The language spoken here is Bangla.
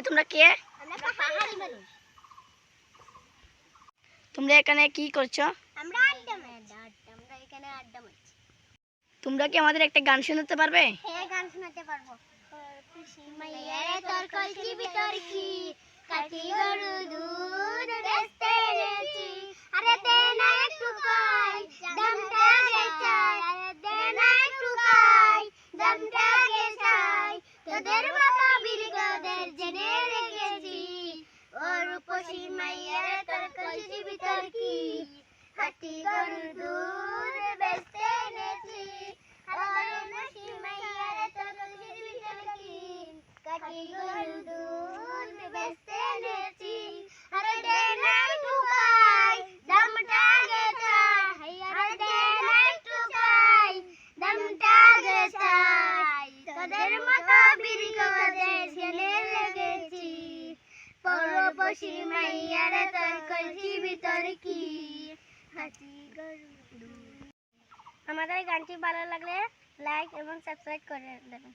তোমরা কে? আমরা পাহাড়ি মানুষ। তোমরা এখানে কি করছো? আমরা আড্ডা মারছি। আমরা এখানে আড্ডা মারছি। তোমরা কি আমাদের একটা গান শোনাতে পারবে? হ্যাঁ, গান শোনাতে পারবো। খুশি মাইয়ারে তোর কলসি ভিতর কি কাটি গরু দুধ বেচতে এনেছি। আরে দে না একটু কই দামটা গে চাই। আরে দে না একটু কই দামটা গে চাই। তোদের মতো বিরগদের জেনে রেখেছি। ও রূপসী মাইয়ারে তোর কলসি ভিতর কি কাটি গরু দুধ বেচতে এনেছি। আরে রূপসী মাইয়ারে তোর কলসি ভিতর কি কাটি গরু দুধ বেচতে এনেছি। আরে দে না একটু কই দামটা গে চাই। আরে দে না একটু কই দামটা গে চাই। তোদের মতো বিরগদের জেনে রেখেছি। পরবশী মাইয়ারে তোর কলসি ভিতর কি হাতি গরু দুধ। আমাদের গানটি ভালো লাগলে লাইক এবং সাবস্ক্রাইব করে দেবেন।